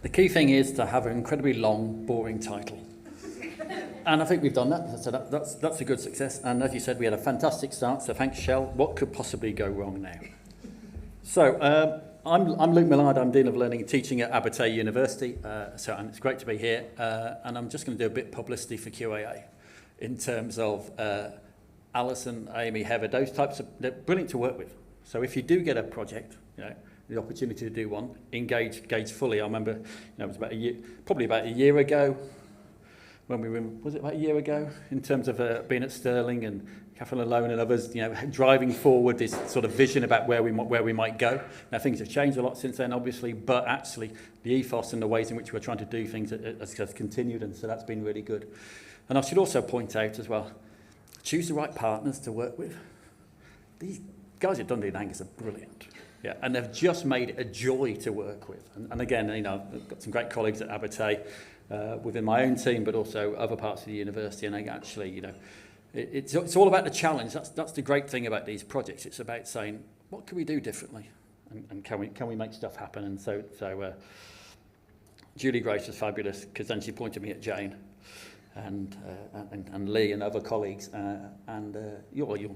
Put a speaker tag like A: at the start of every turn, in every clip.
A: The key thing is to have an incredibly long, boring title. And I think we've done that, so that's a good success. And as you said, we had a fantastic start, so thanks, Shell. What could possibly go wrong now? So I'm Luke Millard, I'm Dean of Learning and Teaching at Abertay University, and it's great to be here. And I'm just going to do a bit of publicity for QAA in terms of Alison, Amy, Heather, those types of, they're brilliant to work with. So if you do get a project, the opportunity to do one, engage fully. I remember, it was probably about a year ago, when we were, was it about a year ago, in terms of being at Stirling and Catherine Alone and others, driving forward this sort of vision about where we might go. Now things have changed a lot since then, obviously, but actually the ethos and the ways in which we're trying to do things has continued, and so that's been really good. And I should also point out as well, choose the right partners to work with. These guys at Dundee and Angus are brilliant. Yeah, and they've just made it a joy to work with. And again, I've got some great colleagues at Abertay within my own team, but also other parts of the university. And actually, it's all about the challenge. That's the great thing about these projects. It's about saying, what can we do differently, and can we make stuff happen? And so Julie Grace was fabulous, because then she pointed me at Jane and Lee and other colleagues, and you're going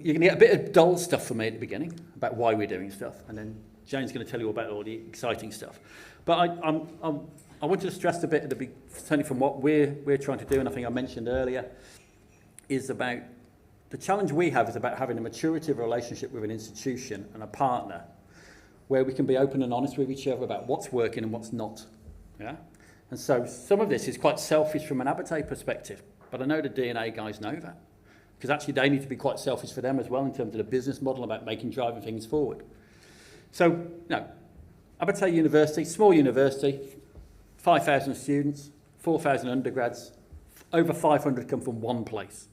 A: to get a bit of dull stuff from me at the beginning about why we're doing stuff, and then Jane's going to tell you about all the exciting stuff. But I wanted to stress a bit at the beginning, certainly from what we're trying to do, and I think I mentioned earlier, is about the challenge we have is about having a maturity of a relationship with an institution and a partner, where we can be open and honest with each other about what's working and what's not. Yeah. And so some of this is quite selfish from an Abertay perspective, but I know the DNA guys know that, because actually they need to be quite selfish for them as well in terms of the business model about driving things forward. So, Abertay University, small university, 5,000 students, 4,000 undergrads, over 500 come from one place.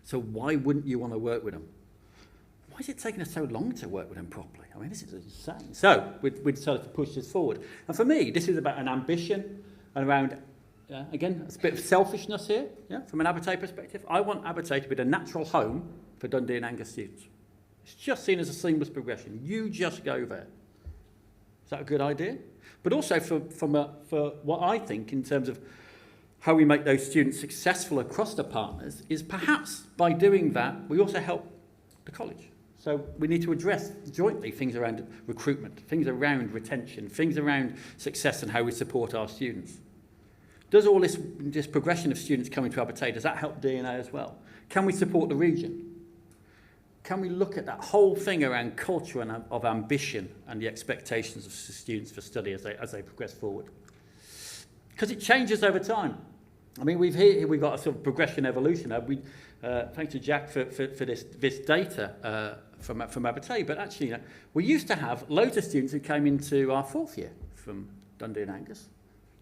A: So why wouldn't you want to work with them? Why is it taking us so long to work with them properly? I mean, this is insane. So we decided to push this forward. And for me, this is about an ambition and around, again, it's a bit of selfishness here, from an Abertay perspective. I want Abertay to be the natural home for Dundee and Angus students. It's just seen as a seamless progression. You just go there. Is that a good idea? But also for what I think in terms of how we make those students successful across the partners is perhaps by doing that, we also help the college. So we need to address jointly things around recruitment, things around retention, things around success and how we support our students. Does all this progression of students coming to Abertay, does that help DNA as well? Can we support the region? Can we look at that whole thing around culture and of ambition and the expectations of students for study as they progress forward? Because it changes over time. I mean, we've got a sort of progression evolution. Thanks to Jack for this data from Abertay. But actually, we used to have loads of students who came into our fourth year from Dundee and Angus.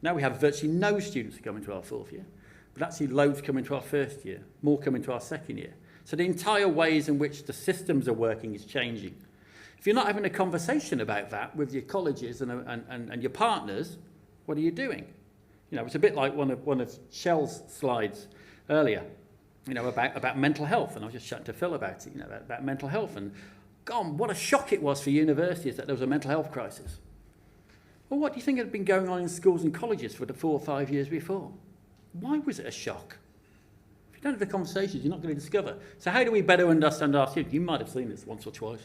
A: Now we have virtually no students who come into our fourth year, but actually loads come into our first year, more come into our second year. So the entire ways in which the systems are working is changing. If you're not having a conversation about that with your colleges and your partners, what are you doing? It's a bit like one of Shell's slides earlier, about mental health. And I was just chatting to Phil about it, about mental health. And God, what a shock it was for universities that there was a mental health crisis. Well, what do you think had been going on in schools and colleges for the 4 or 5 years before? Why was it a shock? If you don't have the conversations, you're not going to discover. So how do we better understand our students? You might have seen this once or twice.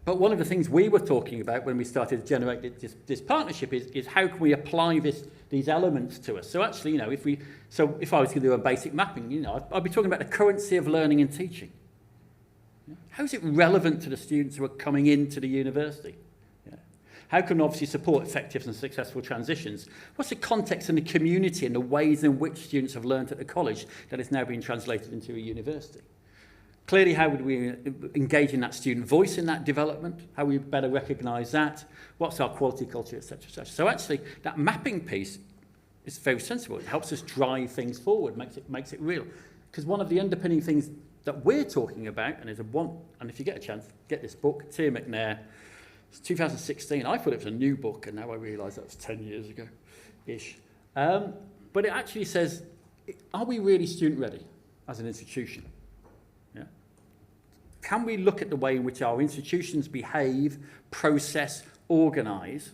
A: But one of the things we were talking about when we started to generate this partnership is how can we apply these elements to us? So actually, if I was going to do a basic mapping, I'd be talking about the currency of learning and teaching. How is it relevant to the students who are coming into the university? How can we obviously support effective and successful transitions? What's the context and the community and the ways in which students have learned at the college that is now being translated into a university? Clearly, how would we engage in that student voice in that development? How we better recognise that? What's our quality culture, etc., etc. So actually, that mapping piece is very sensible. It helps us drive things forward, makes it real. Because one of the underpinning things that we're talking about, and if you get a chance, get this book, Tia McNair. It's 2016. I thought it was a new book, and now I realise that was 10 years ago-ish. But it actually says, are we really student ready as an institution? Can we look at the way in which our institutions behave, process, organise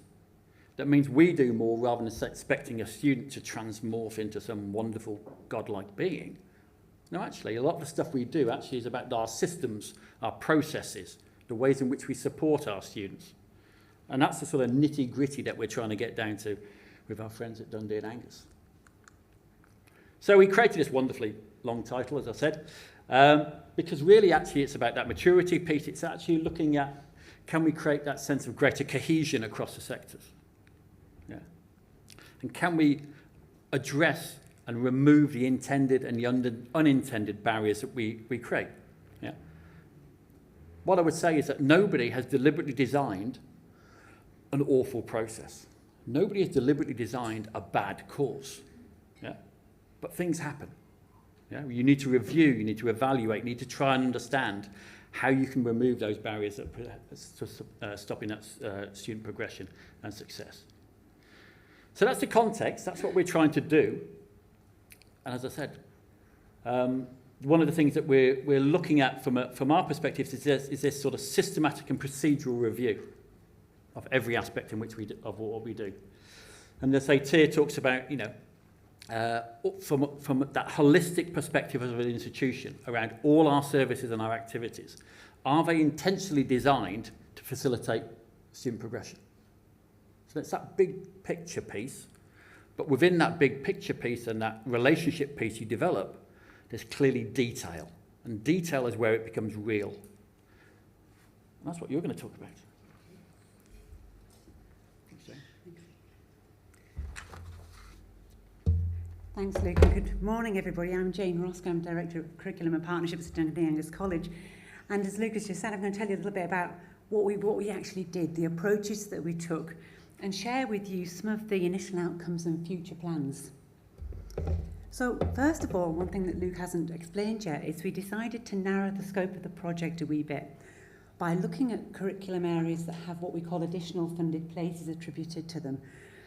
A: that means we do more rather than expecting a student to transmorph into some wonderful godlike being. No, actually, a lot of the stuff we do actually is about our systems, our processes, the ways in which we support our students. And that's the sort of nitty-gritty that we're trying to get down to with our friends at Dundee and Angus. So we created this wonderfully long title, as I said, because really actually it's about that maturity piece. It's actually looking at, can we create that sense of greater cohesion across the sectors? Yeah. And can we address and remove the intended and the unintended barriers that we create? Yeah. What I would say is that nobody has deliberately designed an awful process. Nobody has deliberately designed a bad course. Yeah. But things happen. Yeah? You need to review, you need to evaluate, you need to try and understand how you can remove those barriers that are stopping that student progression and success. So that's the context, that's what we're trying to do. And as I said, one of the things that we're looking at from our perspective is this sort of systematic and procedural review of every aspect in which of what we do. And as I say, Tier talks about, from that holistic perspective of an institution around all our services and our activities, are they intentionally designed to facilitate student progression? So it's that big picture piece, but within that big picture piece and that relationship piece you develop, there's clearly detail, and detail is where it becomes real. And that's what you're going to talk about.
B: Thanks, Luke, and good morning, everybody. I'm Jane Roscoe. I'm Director of Curriculum and Partnerships at Dundee Angus College. And as Lucas just said, I'm going to tell you a little bit about what we actually did, the approaches that we took, and share with you some of the initial outcomes and future plans. So, first of all, one thing that Luke hasn't explained yet is we decided to narrow the scope of the project a wee bit by looking at curriculum areas that have what we call additional funded places attributed to them.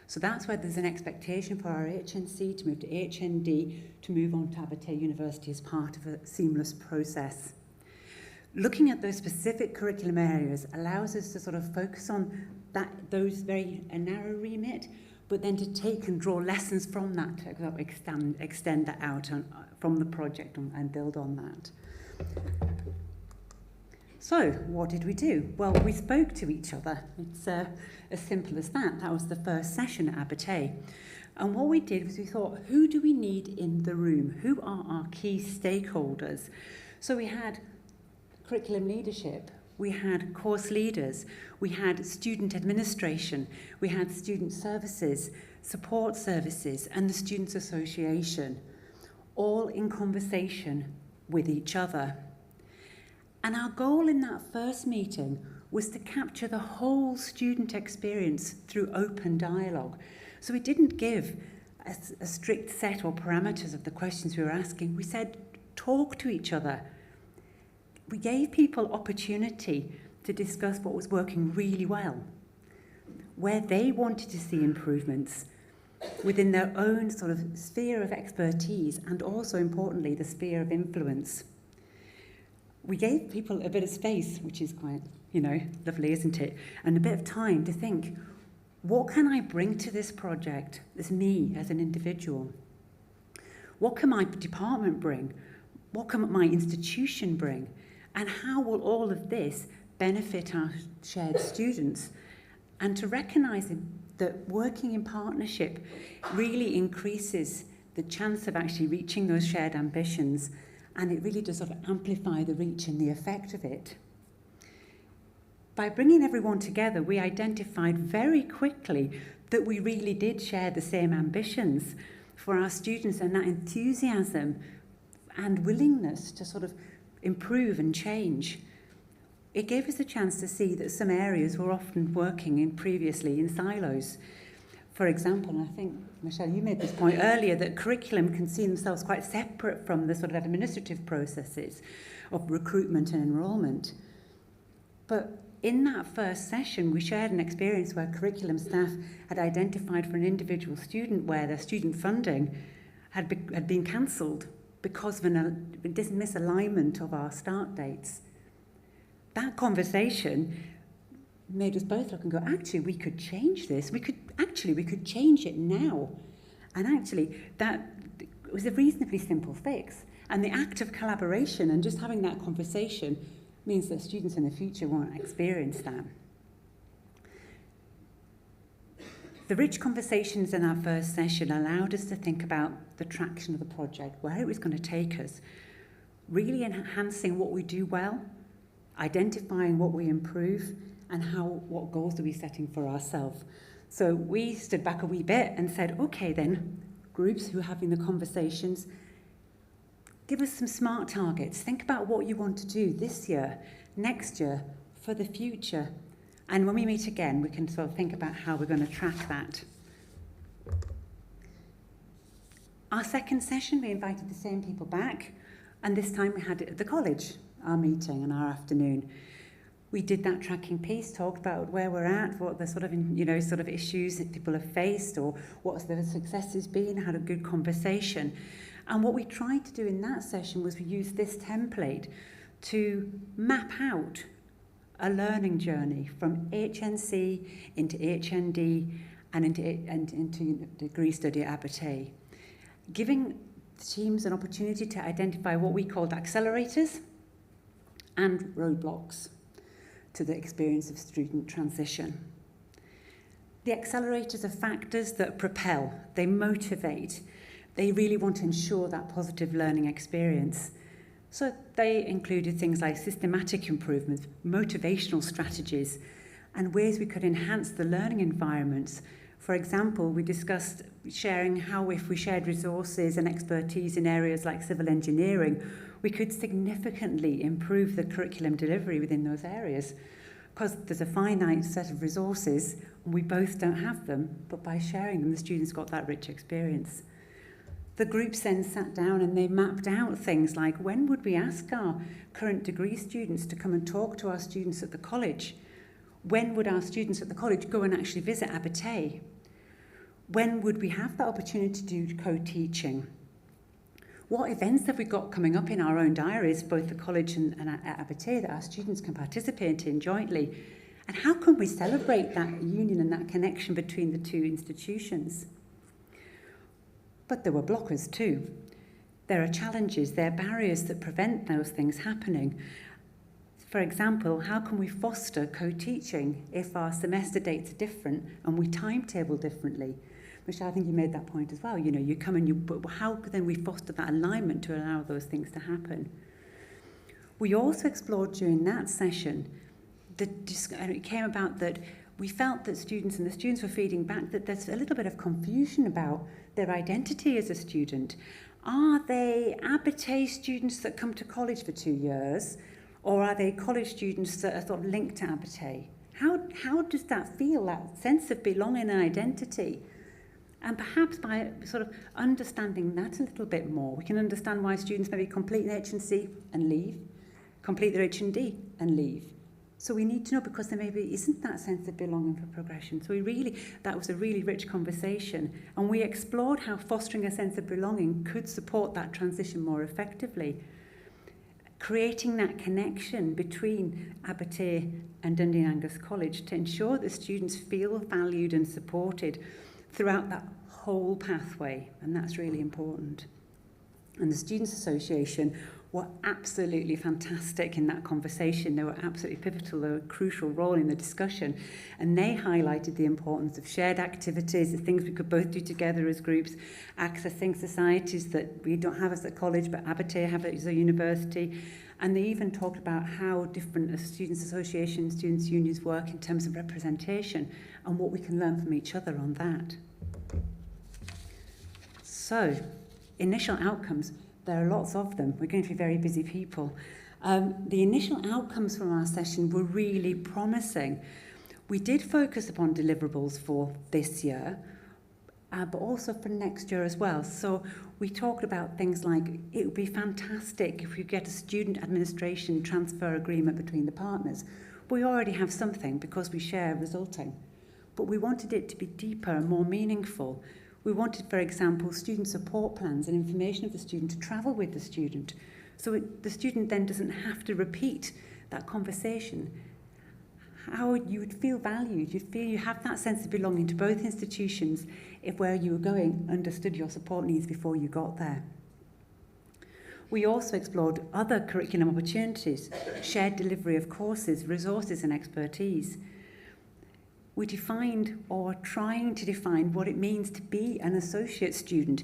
B: So that's where there's an expectation for our HNC to move to HND to move on to Abertay University as part of a seamless process. Looking at those specific curriculum areas allows us to sort of focus on those very narrow remit, but then to take and draw lessons from that to extend that out from the project and build on that. So, what did we do? Well, we spoke to each other. It's as simple as that. That was the first session at Abertay. And what we did was we thought, who do we need in the room? Who are our key stakeholders? So we had curriculum leadership, we had course leaders, we had student administration, we had student services, support services, and the Students' Association, all in conversation with each other. And our goal in that first meeting was to capture the whole student experience through open dialogue. So we didn't give a strict set or parameters of the questions we were asking. We said, talk to each other. We gave people opportunity to discuss what was working really well, where they wanted to see improvements within their own sort of sphere of expertise and also, importantly, the sphere of influence. We gave people a bit of space, which is quite, lovely, isn't it? And a bit of time to think, what can I bring to this project as me, as an individual? What can my department bring? What can my institution bring? And how will all of this benefit our shared students? And to recognise that working in partnership really increases the chance of actually reaching those shared ambitions, and it really does sort of amplify the reach and the effect of it. By bringing everyone together, we identified very quickly that we really did share the same ambitions for our students, and that enthusiasm and willingness to sort of improve and change. It gave us a chance to see that some areas were often working previously in silos. For example, and I think, Michelle, you made this point earlier, that curriculum can see themselves quite separate from the sort of administrative processes of recruitment and enrolment. But in that first session, we shared an experience where curriculum staff had identified for an individual student where their student funding had been cancelled because of a misalignment of our start dates. That conversation made us both look and go, actually, we could change this. We could change it now. And actually, that was a reasonably simple fix. And the act of collaboration and just having that conversation means that students in the future won't experience that. The rich conversations in our first session allowed us to think about the traction of the project, where it was going to take us, really enhancing what we do well, identifying what we improve, and what goals are we setting for ourselves. So we stood back a wee bit and said, okay then, groups who are having the conversations, give us some SMART targets. Think about what you want to do this year, next year, for the future. And when we meet again, we can sort of think about how we're going to track that. Our second session, we invited the same people back, and this time we had it at the college, our meeting and our afternoon. We did that tracking piece, talked about where we're at, what the sort of issues that people have faced, or what the successes been, had a good conversation. And what we tried to do in that session was we used this template to map out a learning journey from HNC into HND and into degree study at Abertay, giving teams an opportunity to identify what we called accelerators and roadblocks to the experience of student transition. The accelerators are factors that propel, they motivate, they really want to ensure that positive learning experience. So they included things like systematic improvements, motivational strategies, and ways we could enhance the learning environments. For example, we discussed sharing how if we shared resources and expertise in areas like civil engineering, we could significantly improve the curriculum delivery within those areas. Because there's a finite set of resources, and we both don't have them, but by sharing them, the students got that rich experience. The groups then sat down and they mapped out things like, when would we ask our current degree students to come and talk to our students at the college? When would our students at the college go and actually visit Abertay? When would we have that opportunity to do co-teaching? What events have we got coming up in our own diaries, both the college and at Abertay, that our students can participate in jointly? And how can we celebrate that union and that connection between the two institutions? But there were blockers too. There are challenges, there are barriers that prevent those things happening. For example, how can we foster co-teaching if our semester dates are different and we timetable differently? Michelle, I think you made that point as well. You know, you come and but how then we foster that alignment to allow those things to happen? We also explored during that session, and it came about that we felt that the students were feeding back that there's a little bit of confusion about their identity as a student. Are they Abertay students that come to college for 2 years, or are they college students that are sort of linked to Abertay? How does that feel, that sense of belonging and identity? And perhaps by sort of understanding that a little bit more, we can understand why students maybe complete their HNC and leave, complete their HND and leave. So we need to know, because there maybe isn't that sense of belonging for progression. So that was a really rich conversation. And we explored how fostering a sense of belonging could support that transition more effectively. Creating that connection between Abertay and Dundee and Angus College to ensure that students feel valued and supported throughout that whole pathway, and that's really important. And the Students' Association were absolutely fantastic in that conversation. They were absolutely pivotal, they were a crucial role in the discussion, and they highlighted the importance of shared activities, the things we could both do together as groups, accessing societies that we don't have as a college, but Abertay have as a university. And they even talked about how different students' associations, students' unions work in terms of representation and what we can learn from each other on that. So, initial outcomes, there are lots of them. We're going to be very busy people. The initial outcomes from our session were really promising. We did focus upon deliverables for this year, but also for next year as well. So we talked about things like, it would be fantastic if we get a student administration transfer agreement between the partners. We already have something because we share resulting. But we wanted it to be deeper and more meaningful. We wanted, for example, student support plans and information of the student to travel with the student. So the student then doesn't have to repeat that conversation. how you would feel valued. You'd feel you have that sense of belonging to both institutions if where you were going understood your support needs before you got there. We also explored other curriculum opportunities, shared delivery of courses, resources and expertise. We defined, or trying to define, what it means to be an associate student.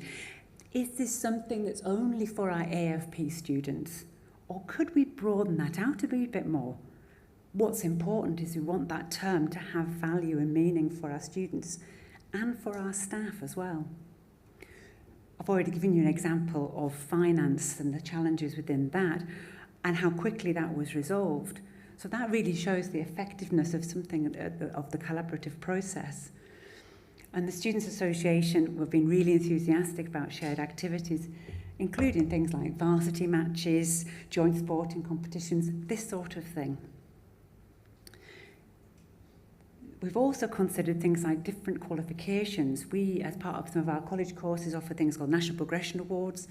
B: Is this something that's only for our AFP students? Or could we broaden that out a bit more? What's important is we want that term to have value and meaning for our students and for our staff as well. I've already given you an example of finance and the challenges within that and how quickly that was resolved. So that really shows the effectiveness of something of the collaborative process. And the Students' Association have been really enthusiastic about shared activities, including things like varsity matches, joint sporting competitions, this sort of thing. We've also considered things like different qualifications. We, as part of some of our college courses, offer things called National Progression Awards.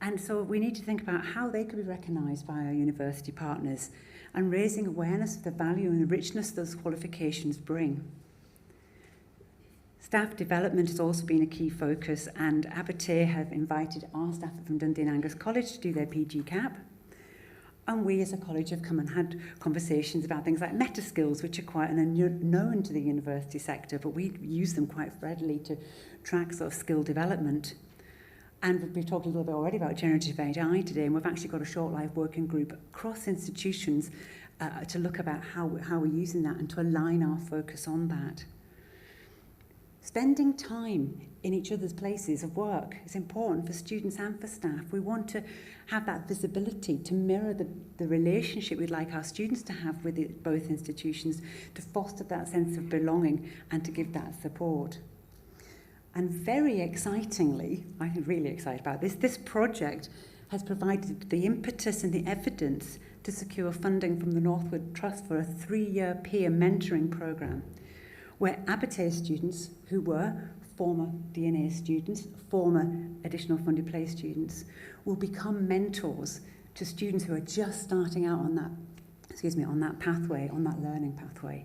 B: And so we need to think about how they could be recognised by our university partners and raising awareness of the value and the richness those qualifications bring. Staff development has also been a key focus, and Abertay have invited our staff from Dundee and Angus College to do their PG CAP. And we as a college have come and had conversations about things like meta skills, which are quite unknown to the university sector, but we use them quite readily to track sort of skill development. And we've talked a little bit already about generative AI today, and we've actually got a short life working group across institutions to look about how we're using that and to align our focus on that. Spending time in each other's places of work is important for students and for staff. We want to have that visibility to mirror the relationship we'd like our students to have with both institutions, to foster that sense of belonging and to give that support. And very excitingly, I'm really excited about this project has provided the impetus and the evidence to secure funding from the Northwood Trust for a 3-year peer mentoring programme, where Abertay students who were former DNA students, former additional funded place students, will become mentors to students who are just starting out on that pathway, on that learning pathway.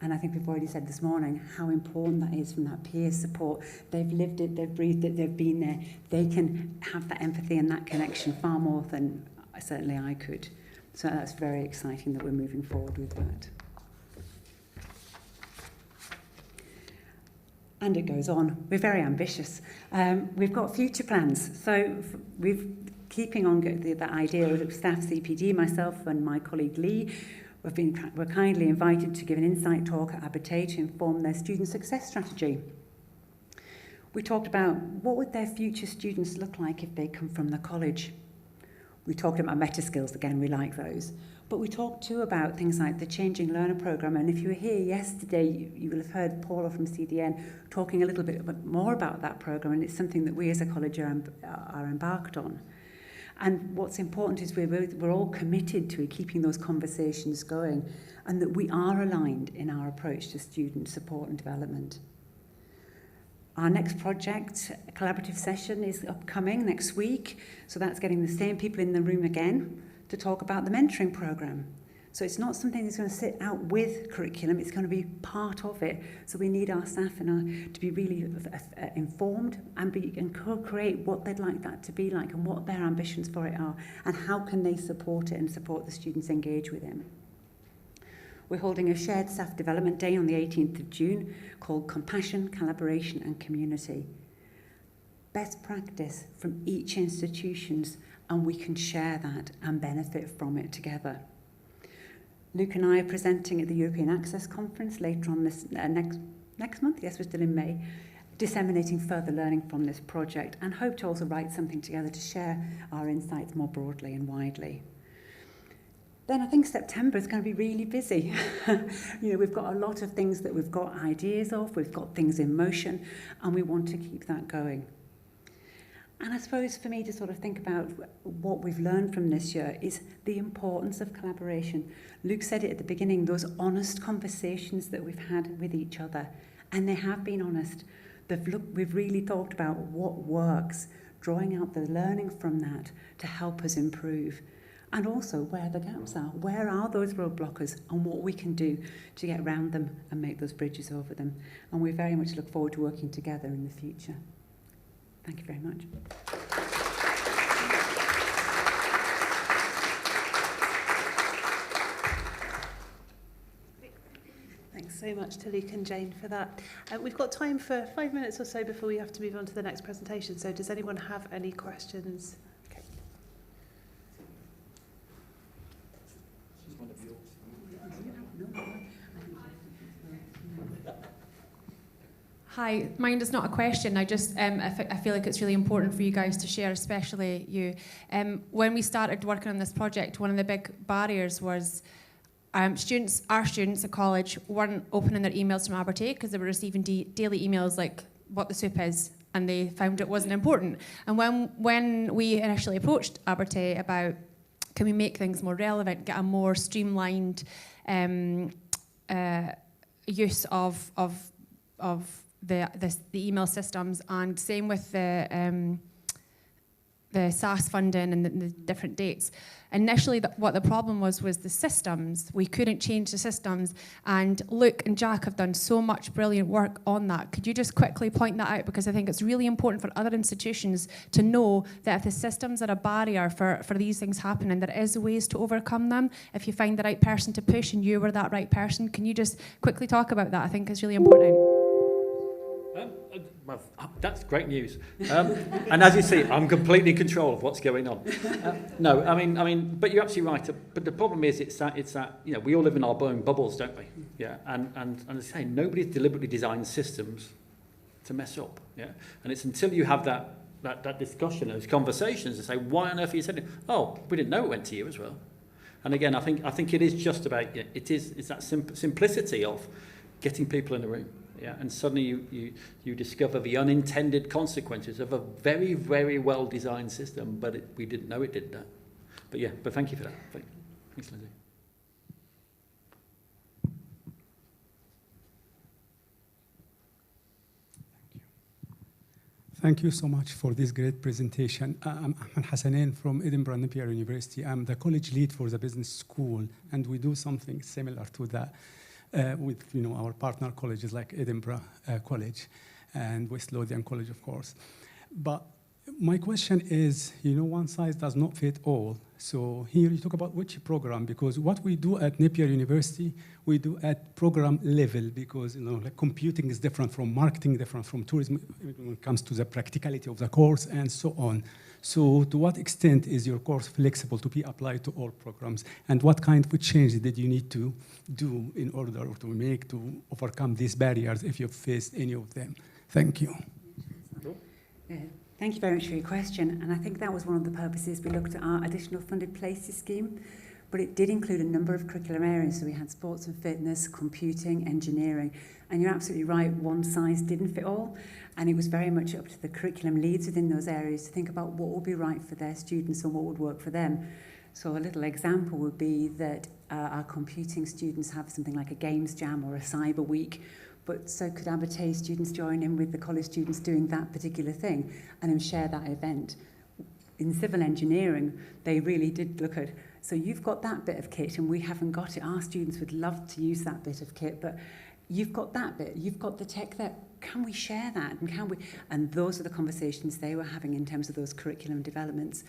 B: And I think we've already said this morning how important that is from that peer support. They've lived it, they've breathed it, they've been there. They can have that empathy and that connection far more than certainly I could. So that's very exciting that we're moving forward with that. And it goes on. We're very ambitious. We've got future plans. So we've keeping on the idea of staff CPD, myself and my colleague Lee, we're kindly invited to give an insight talk at Abertay to inform their student success strategy. We talked about what would their future students look like if they come from the college. We talked about meta skills, again, we like those. But we talked too about things like the Changing Learner Programme, and if you were here yesterday, you will have heard Paula from CDN talking a little bit more about that programme, and it's something that we as a college are embarked on. And what's important is we're all committed to keeping those conversations going, and that we are aligned in our approach to student support and development. Our next project, a collaborative session, is upcoming next week, so that's getting the same people in the room again to talk about the mentoring programme. So it's not something that's going to sit out with curriculum, it's going to be part of it. So we need our staff to be really informed and co-create what they'd like that to be like and what their ambitions for it are and how can they support it and support the students engage with it. We're holding a shared staff development day on the 18th of June called Compassion, Collaboration and Community. Best practice from each institutions, and we can share that and benefit from it together. Luke and I are presenting at the European Access Conference later on this next month. Yes, we're still in May, disseminating further learning from this project, and hope to also write something together to share our insights more broadly and widely. Then I think September is going to be really busy. We've got a lot of things that we've got ideas of, we've got things in motion, and we want to keep that going. And I suppose for me to sort of think about what we've learned from this year is the importance of collaboration. Luke said it at the beginning, those honest conversations that we've had with each other, and they have been honest. We've really thought about what works, drawing out the learning from that to help us improve. and also where the gaps are. Where are those roadblockers and what we can do to get around them and make those bridges over them. And we very much look forward to working together in the future. Thank you very much.
C: Thanks so much to Luke and Jane for that. We've got time for 5 minutes or so before we have to move on to the next presentation. So does anyone have any questions? Okay.
D: Hi, mine is not a question. I just I feel like it's really important for you guys to share, especially you. When we started working on this project, one of the big barriers was our students at college weren't opening their emails from Abertay because they were receiving daily emails like what the soup is, and they found it wasn't important. And when we initially approached Abertay about can we make things more relevant, get a more streamlined use of the email systems, and same with the SAS funding and the different dates. Initially, what the problem was the systems. We couldn't change the systems, and Luke and Jack have done so much brilliant work on that. Could you just quickly point that out? Because I think it's really important for other institutions to know that if the systems are a barrier for these things happening, there is ways to overcome them. If you find the right person to push and you were that right person, can you just quickly talk about that? I think it's really important.
A: Well, that's great news. And as you see, I'm completely in control of what's going on. No, I mean, but you're absolutely right. But the problem is, it's that we all live in our own bubbles, don't we? Yeah. And as I say, nobody's deliberately designed systems to mess up. Yeah. And it's until you have that discussion, those conversations, to say, why on earth are you sending? Oh, we didn't know it went to you as well. And again, I think it is just about it's that simplicity of getting people in the room. Yeah, and suddenly you discover the unintended consequences of a very, very well-designed system, but we didn't know it did that. But thank you for that. Thanks, Lindsay.
E: Thank you so much for this great presentation. I'm Ahmed Hassanin from Edinburgh Napier University. I'm the college lead for the business school, and we do something similar to that. With our partner colleges like Edinburgh College and West Lothian College, of course. But my question is, one size does not fit all. So here you talk about which program, because what we do at Napier University, we do at program level, because like computing is different from marketing, different from tourism when it comes to the practicality of the course and so on. So to what extent is your course flexible to be applied to all programs? And what kind of change did you need to do in order to overcome these barriers if you've faced any of them? Thank you.
B: Thank you very much for your question. And I think that was one of the purposes we looked at our additional funded places scheme. But it did include a number of curriculum areas. So we had sports and fitness, computing, engineering. And you're absolutely right, one size didn't fit all. And it was very much up to the curriculum leads within those areas to think about what would be right for their students and what would work for them. So a little example would be that our computing students have something like a games jam or a cyber week, but so could Abertay students join in with the college students doing that particular thing and then share that event. In civil engineering, they really did look at, so you've got that bit of kit and we haven't got it. Our students would love to use that bit of kit, but you've got that bit, you've got the tech there. Can we share that? And can we? And those are the conversations they were having in terms of those curriculum developments.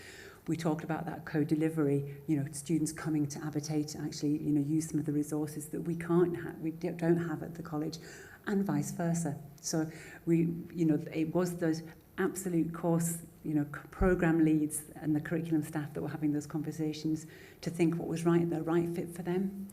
B: We talked about that co-delivery, students coming to Abertay to actually, use some of the resources that we don't have at the college, and vice versa. So it was those absolute course, program leads and the curriculum staff that were having those conversations to think what was right, the right fit for them.